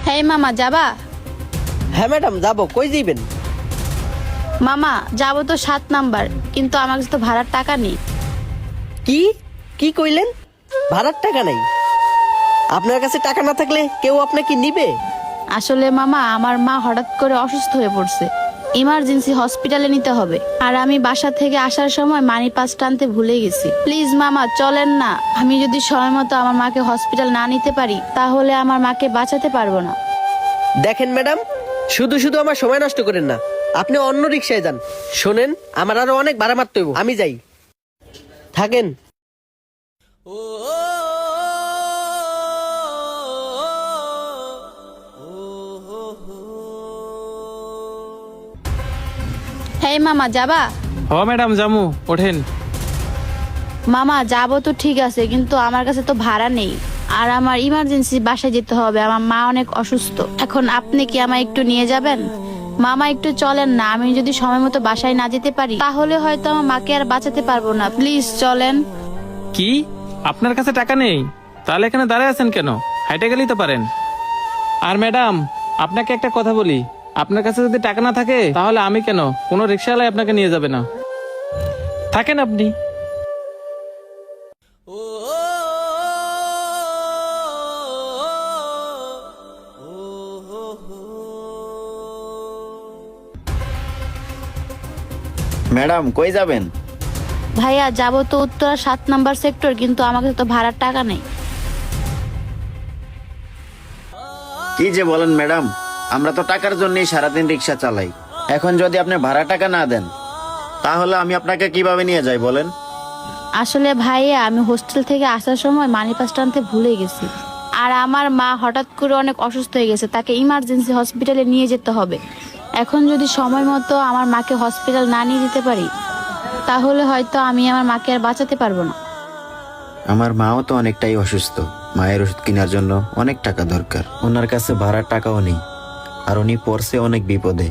হ্যাঁ মামা যাবা? হ্যাঁ ম্যাডাম যাবো, কই যাইবেন? মামা যাবো তো 7 নাম্বার, কিন্তু আমার কাছে তো ভাড়ার টাকা নেই। কি কি কইলেন? ভাড়ার টাকা নাই? আপনার কাছে টাকা না থাকলে কেউ আপনাকে নিবে? আসলে মামা আমার মা হঠাৎ করে অসুস্থ হয়ে পড়ছে, ইমার্জেন্সি হসপিটালে নিতে হবে। আর আমি বাসা থেকে আসার সময় মানি পাস টানতে ভুলে গেছি। প্লিজ মামা চলেন না, আমি যদি সময় মতো আমার মাকে হসপিটাল না নিতে পারি তাহলে আমার মাকে বাঁচাতে পারবো না। দেখেন ম্যাডাম, শুধু শুধু আমার সময় নষ্ট করেন না, আপনি অন্য রিক্সায় যান। শোনেন, আমার আরো অনেক ভাড়া মারতে হইব, আমি যাই। থাকেন। হ্যাঁ মামা যাবা? হ ম্যাডাম জামু, ওঠেন। মামা যাবো তো ঠিক আছে, কিন্তু আমার কাছে তো ভাড়া নেই। আর আমার ইমার্জেন্সি বাসায় যেতে হবে, আমার মা অনেক অসুস্থ। এখন আপনি কি আমায় একটু নিয়ে যাবেন? মামা একটু চলেন না, আমি যদি সময় মতো বাসায় না যেতে পারি তাহলে হয়তো আমার মাকে আর বাঁচাতে পারবো না। প্লিজ চলেন। কি আপনার কাছে টাকা নেই? তাহলে এখানে দাঁড়ায় আছেন কেন? হাইটে গেলেই তো পারেন। আর ম্যাডাম, আপনাকে একটা কথা বলি, আপনার কাছে যদি টাকা না থাকে তাহলে আমি কেন, কোনো রিক্সাওয়ালাই আপনাকে নিয়ে যাবে না। থাকেন আপনি। ম্যাডাম কই যাবেন? ভাইয়া যাবো তো উত্তরা 7 নাম্বার সেক্টর, কিন্তু আমার কাছে তো ভাড়ার টাকা নেই। কি যে বলেন ম্যাডাম, আমরা তো টাকার জন্যই সারাদিন রিক্সা চালাই। এখন যদি আপনি ভাড়া টাকা না দেন তাহলে আমি আপনাকে কিভাবে নিয়ে যাই বলেন? আসলে ভাইয়া আমি হোস্টেল থেকে আসার সময় মানি পাস টানতে ভুলে গেছি। আর আমার মা হঠাৎ করে অনেক অসুস্থ হয়ে গেছে, তাকে ইমার্জেন্সি হসপিটালে নিয়ে যেতে হবে। এখন যদি সময় মতো আমার মাকে হসপিটাল না নিয়ে যেতে পারি তাহলে হয়তো আমি আমার মাকে আর বাঁচাতে পারবো না। আমার মাও তো অনেকটাই অসুস্থ, মায়ের ওষুধ কেনার জন্য অনেক টাকা দরকার। ওনার কাছে ভাড়ার টাকাও নেই, আর উনি পড়ছে অনেক বিপদে।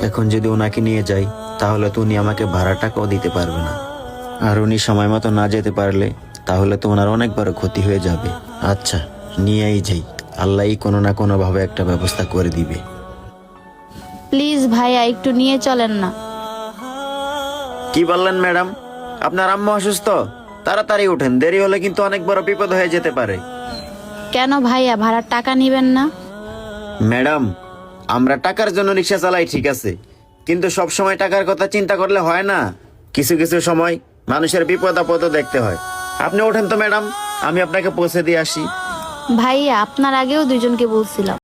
এখন যদি ওনাকে নিয়ে যাই তাহলে তো উনি আমাকে ভাড়ার টাকাও দিতে পারবে না। আর উনি সময় মতো না যেতে পারলে তাহলে তো ওনার অনেক বড় ক্ষতি হয়ে যাবে। আচ্ছা, নিয়েই যাই, আল্লাহই কোনো না কোনো ভাবে একটা ব্যবস্থা করে দিবে। প্লিজ ভাইয়া একটু নিয়ে চলেন না। কি বললেন ম্যাডাম? আপনার আম্মা অসুস্থ? তাড়াতাড়ি উঠেন, দেরি হলে কিন্তু অনেক বড় বিপদ হয়ে যেতে পারে। কেন ভাইয়া ভাড়ার টাকা নিবেন না? ম্যাডাম, আমরা টাকার জন্য রিক্সা চালাই ঠিক আছে, কিন্তু সব সময় টাকার কথা চিন্তা করলে হয় না। কিছু কিছু সময় মানুষের বিপদ আপদও দেখতে হয়। আপনি ওঠেন তো ম্যাডাম, আমি আপনাকে পৌঁছে দিয়ে আসি। ভাইয়া আপনার আগেও দুইজনকে বলছিলাম।